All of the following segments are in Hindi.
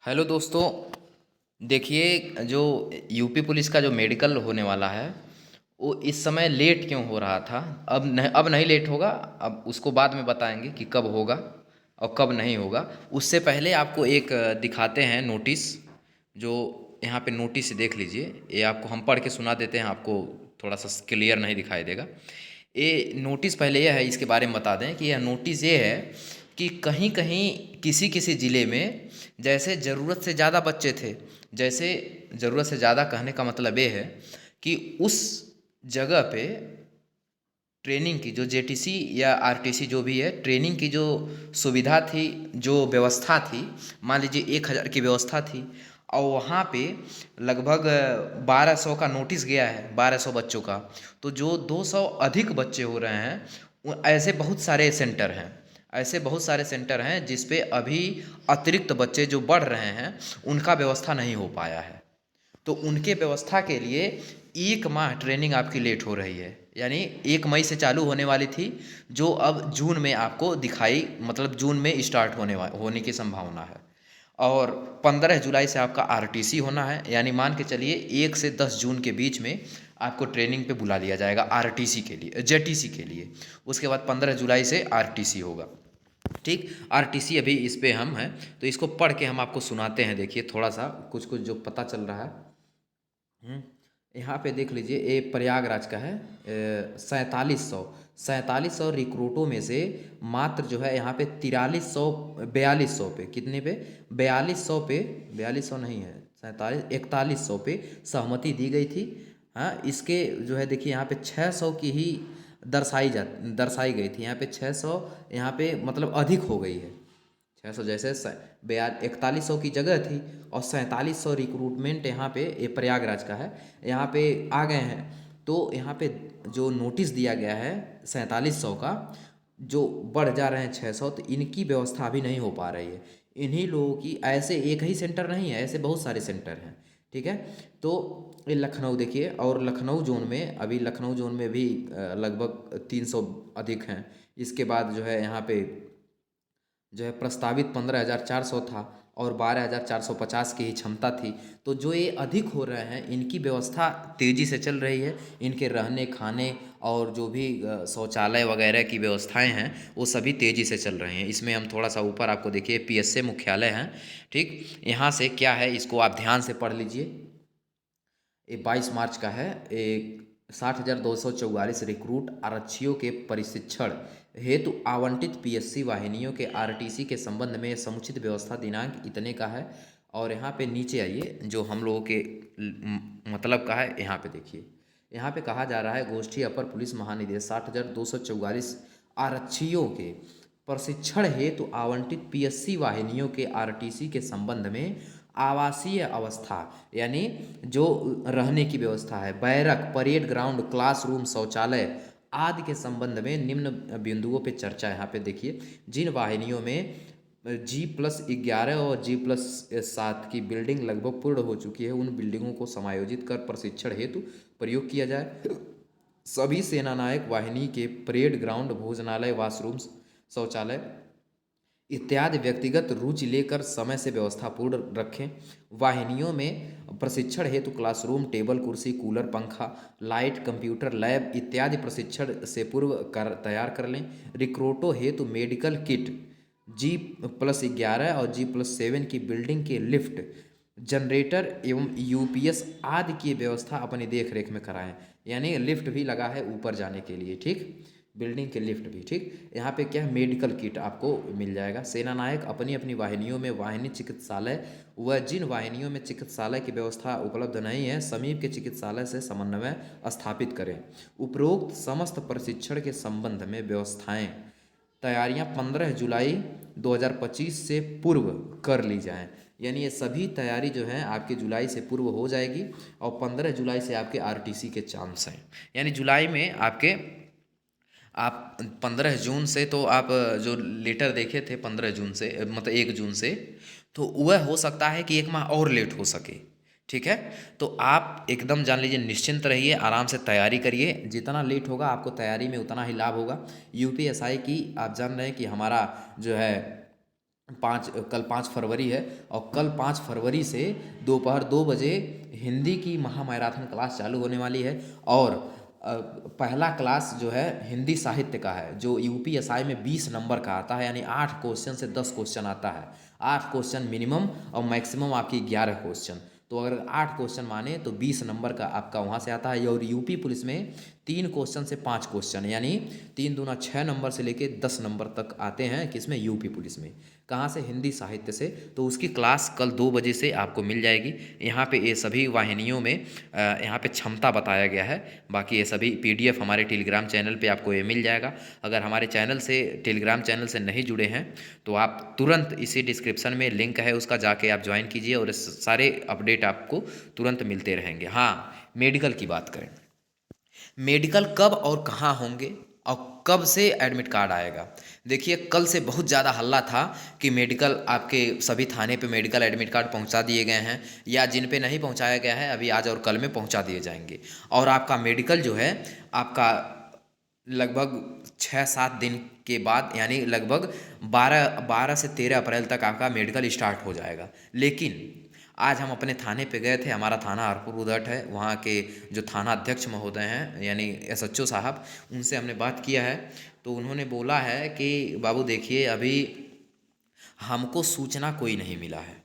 हेलो दोस्तों। देखिए, जो यूपी पुलिस का जो मेडिकल होने वाला है वो इस समय लेट क्यों हो रहा था। अब नहीं लेट होगा। अब उसको बाद में बताएंगे कि कब होगा और कब नहीं होगा। उससे पहले आपको एक दिखाते हैं नोटिस। जो यहाँ पे नोटिस देख लीजिए, ये आपको हम पढ़ के सुना देते हैं, आपको थोड़ा सा क्लियर नहीं दिखाई देगा। ये नोटिस पहले यह है, इसके बारे में बता दें कि यह नोटिस ये है कि कहीं कहीं किसी किसी ज़िले में जैसे ज़रूरत से ज़्यादा बच्चे थे। जैसे ज़रूरत से ज़्यादा कहने का मतलब ये है कि उस जगह पे ट्रेनिंग की जो जेटीसी या आरटीसी जो भी है, ट्रेनिंग की जो सुविधा थी, जो व्यवस्था थी, मान लीजिए 1000 की व्यवस्था थी और वहाँ पे लगभग 1200 का नोटिस गया है, 1200 बच्चों का। तो जो 200 अधिक बच्चे हो रहे हैं, ऐसे बहुत सारे सेंटर हैं। ऐसे बहुत सारे सेंटर हैं जिस पे अभी अतिरिक्त बच्चे जो बढ़ रहे हैं उनका व्यवस्था नहीं हो पाया है। तो उनके व्यवस्था के लिए 1 माह ट्रेनिंग आपकी लेट हो रही है। यानी 1 मई से चालू होने वाली थी, जो अब जून में आपको दिखाई, मतलब जून में स्टार्ट होने की संभावना है। और 15 जुलाई से आपका आरटीसी होना है। यानी मान के चलिए 1 से 10 जून के बीच में आपको ट्रेनिंग पे बुला लिया जाएगा आरटीसी के लिए, जेटीसी के लिए। उसके बाद 15 जुलाई से आरटीसी होगा। ठीक, आरटीसी अभी इस पे हम हैं, तो इसको पढ़ के हम आपको सुनाते हैं। देखिए थोड़ा सा कुछ कुछ जो पता चल रहा है। हम्म, यहाँ पे देख लीजिए, ये प्रयागराज का है। 4700 रिक्रूटों में से मात्र जो है यहाँ पे 4200 पे, कितने पे, 4200 नहीं है, 4100 पे सहमति दी गई थी। हाँ, इसके जो है देखिए यहाँ पे 600 की ही दर्शाई गई थी। यहाँ पे 600, यहाँ पे मतलब अधिक हो गई है। 600 जैसे 4100 की जगह थी और 4700 रिक्रूटमेंट यहाँ पे, ये प्रयागराज का है, यहाँ पे आ गए हैं। तो यहाँ पे जो नोटिस दिया गया है 4700 का, जो बढ़ जा रहे हैं 600, तो इनकी व्यवस्था अभी नहीं हो पा रही है। इन्हीं लोगों की, ऐसे एक ही सेंटर नहीं है, ऐसे बहुत सारे सेंटर हैं। ठीक है। तो ये लखनऊ देखिए, और लखनऊ जोन में, अभी लखनऊ जोन में भी लगभग 300 अधिक हैं। इसके बाद जो है यहाँ पे जो है प्रस्तावित 15,400 था और 12,450 की ही क्षमता थी। तो जो ये अधिक हो रहे हैं, इनकी व्यवस्था तेज़ी से चल रही है। इनके रहने खाने और जो भी शौचालय वगैरह की व्यवस्थाएं हैं वो सभी तेज़ी से चल रही हैं। इसमें हम थोड़ा सा ऊपर आपको देखिए, पीएसए मुख्यालय हैं। ठीक, यहाँ से क्या है इसको आप ध्यान से पढ़ लीजिए। ये 22 मार्च का है। एक 60,244 रिक्रूट आरक्षियों के प्रशिक्षण हेतु आवंटित पीएससी वाहिनियों के आरटीसी के संबंध में समुचित व्यवस्था दिनांक इतने का है। और यहाँ पे नीचे आइए, जो हम लोगों के मतलब का है, यहाँ पे देखिए। यहाँ पे कहा जा रहा है, गोष्ठी अपर पुलिस महानिदेशक 60,244 आरक्षियों के प्रशिक्षण हेतु आवंटित पीएससी वाहिनियों के आरटीसी के संबंध में आवासीय अवस्था, यानी जो रहने की व्यवस्था है, बैरक, परेड ग्राउंड, क्लासरूम, शौचालय आदि के संबंध में निम्न बिंदुओं पे चर्चा। यहाँ पे देखिए, जिन वाहिनियों में G+11 और G+7 की बिल्डिंग लगभग पूर्ण हो चुकी है, उन बिल्डिंगों को समायोजित कर प्रशिक्षण हेतु प्रयोग किया जाए। सभी सेनानायक वाहिनी के परेड ग्राउंड, भोजनालय, वाशरूम, शौचालय इत्यादि व्यक्तिगत रुचि लेकर समय से व्यवस्था पूर्ण रखें। वाहिनियों में प्रशिक्षण हेतु क्लासरूम, टेबल कुर्सी, कूलर, पंखा, लाइट, कंप्यूटर लैब इत्यादि प्रशिक्षण से पूर्व तैयार कर लें। रिक्रूटों हेतु मेडिकल किट, G+11 और G+7 की बिल्डिंग के लिफ्ट, जनरेटर एवं यूपीएस आदि की व्यवस्था अपनी देख रेख में कराएं। यानी लिफ्ट भी लगा है ऊपर जाने के लिए। ठीक, बिल्डिंग के लिफ्ट भी। ठीक, यहाँ पे क्या है, मेडिकल किट आपको मिल जाएगा। सेना नायक अपनी अपनी वाहिनियों में वाहिनी चिकित्सालय व जिन वाहिनियों में चिकित्सालय की व्यवस्था उपलब्ध नहीं है, समीप के चिकित्सालय से समन्वय स्थापित करें। उपरोक्त समस्त प्रशिक्षण के संबंध में व्यवस्थाएं, तैयारियां 15 जुलाई 2025 से पूर्व कर ली जाएं। यानी ये सभी तैयारी जो है आपके जुलाई से पूर्व हो जाएगी और 15 जुलाई से आपके आरटीसी के चांस हैं। यानी जुलाई में आपके, आप 15 जून से तो आप जो लेटर देखे थे 15 जून से, मतलब 1 जून से, तो वह हो सकता है कि 1 माह और लेट हो सके। ठीक है। तो आप एकदम जान लीजिए, निश्चिंत रहिए, आराम से तैयारी करिए। जितना लेट होगा आपको तैयारी में उतना ही लाभ होगा। यूपीएसआई की आप जान रहे हैं कि हमारा जो है कल 5 फरवरी है, और कल 5 फरवरी से दोपहर 2 बजे हिंदी की महामैराथन क्लास चालू होने वाली है। और पहला क्लास जो है हिंदी साहित्य का है, जो यूपीएसआई में 20 नंबर का आता है, यानी 8 क्वेश्चन से 10 क्वेश्चन आता है। 8 क्वेश्चन मिनिमम और मैक्सिमम आपकी 11 क्वेश्चन। तो अगर 8 क्वेश्चन माने तो 20 नंबर का आपका वहाँ से आता है। और यूपी पुलिस में 3 क्वेश्चन से 5 क्वेश्चन, यानी 3 दूना 6 नंबर से लेके 10 नंबर तक आते हैं। किसमें? यूपी पुलिस में। कहाँ से? हिंदी साहित्य से। तो उसकी क्लास कल 2 बजे से आपको मिल जाएगी। यहाँ पे ये सभी वाहिनियों में यहाँ पे क्षमता बताया गया है। बाकी ये सभी पीडीएफ हमारे टेलीग्राम चैनल पे आपको ये मिल जाएगा। अगर हमारे चैनल से, टेलीग्राम चैनल से नहीं जुड़े हैं तो आप तुरंत इसी डिस्क्रिप्शन में लिंक है उसका, जाके आप ज्वाइन कीजिए और सारे अपडेट आपको तुरंत मिलते रहेंगे। हाँ, मेडिकल की बात करें, मेडिकल कब और कहाँ होंगे और कब से एडमिट कार्ड आएगा? देखिए, कल से बहुत ज़्यादा हल्ला था कि मेडिकल, आपके सभी थाने पे मेडिकल एडमिट कार्ड पहुंचा दिए गए हैं, या जिन पे नहीं पहुंचाया गया है अभी आज और कल में पहुंचा दिए जाएंगे। और आपका मेडिकल जो है आपका लगभग 6-7 दिन के बाद, यानी लगभग 12 से 13 अप्रैल तक आपका मेडिकल स्टार्ट हो जाएगा। लेकिन आज हम अपने थाने पे गए थे, हमारा थाना हरपुर उदट है, वहाँ के जो थाना अध्यक्ष महोदय हैं यानी एसएचओ साहब, उनसे हमने बात किया है। तो उन्होंने बोला है कि बाबू देखिए, अभी हमको सूचना कोई नहीं मिला है,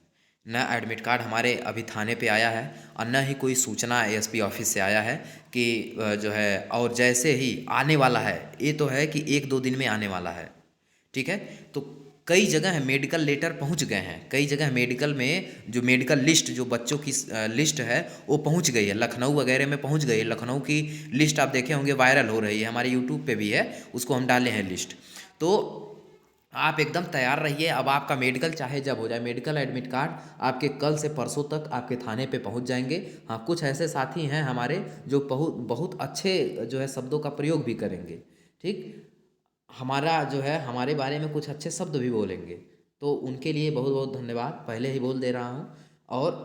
न एडमिट कार्ड हमारे अभी थाने पे आया है, और न ही कोई सूचना एएसपी ऑफिस से आया है कि जो है, और जैसे ही आने वाला है, ये तो है कि 1-2 दिन में आने वाला है। ठीक है, तो कई जगह मेडिकल लेटर पहुंच गए हैं, कई जगह मेडिकल में जो मेडिकल लिस्ट, जो बच्चों की लिस्ट है वो पहुंच गई है, लखनऊ वगैरह में पहुंच गई है। लखनऊ की लिस्ट आप देखे होंगे, वायरल हो रही है, हमारे यूट्यूब पे भी है, उसको हम डाले हैं लिस्ट। तो आप एकदम तैयार रहिए। अब आपका मेडिकल चाहे जब हो जाए, मेडिकल एडमिट कार्ड आपके कल से परसों तक आपके थाने पे पहुंच जाएंगे। हाँ, कुछ ऐसे साथी हैं हमारे जो बहुत बहुत अच्छे जो है शब्दों का प्रयोग भी करेंगे। ठीक, हमारा जो है, हमारे बारे में कुछ अच्छे शब्द भी बोलेंगे, तो उनके लिए बहुत बहुत धन्यवाद पहले ही बोल दे रहा हूँ। और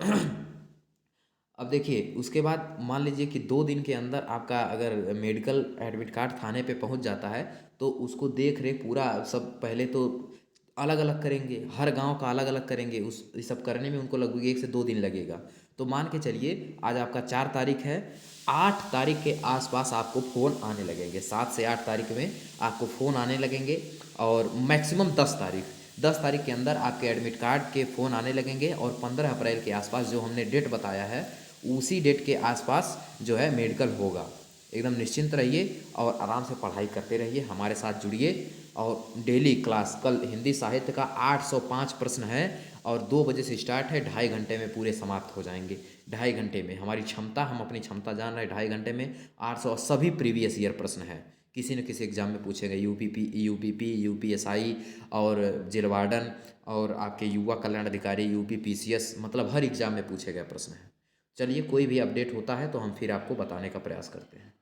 अब देखिए, उसके बाद मान लीजिए कि 2 दिन के अंदर आपका अगर मेडिकल एडमिट कार्ड थाने पे पहुंच जाता है, तो उसको देख रेख पूरा सब पहले तो अलग अलग करेंगे, हर गांव का अलग अलग करेंगे। उस ये सब करने में उनको लगभग 1 से 2 दिन लगेगा। तो मान के चलिए आज आपका 4 तारीख है, 8 तारीख के आसपास आपको फ़ोन आने लगेंगे, 7 से 8 तारीख में आपको फ़ोन आने लगेंगे। और मैक्सिमम 10 तारीख के अंदर आपके एडमिट कार्ड के फ़ोन आने लगेंगे। और 15 अप्रैल के आसपास जो हमने डेट बताया है, उसी डेट के आसपास जो है मेडिकल होगा। एकदम निश्चिंत रहिए और आराम से पढ़ाई करते रहिए, हमारे साथ जुड़िए। और डेली क्लास, कल हिंदी साहित्य का 805 प्रश्न है, और 2 बजे से स्टार्ट है, 2.5 घंटे में पूरे समाप्त हो जाएंगे। 2.5 घंटे में हमारी क्षमता, हम अपनी क्षमता जान रहे हैं। 2.5 घंटे में 800 सभी प्रीवियस ईयर प्रश्न है, किसी न किसी एग्जाम में पूछे गए, यूपीपी, यूपीएसआई और जेल वार्डन और आपके युवा कल्याण अधिकारी, यूपीपीसीएस, मतलब हर एग्जाम में पूछे गए प्रश्न हैं। चलिए, कोई भी अपडेट होता है तो हम फिर आपको बताने का प्रयास करते हैं।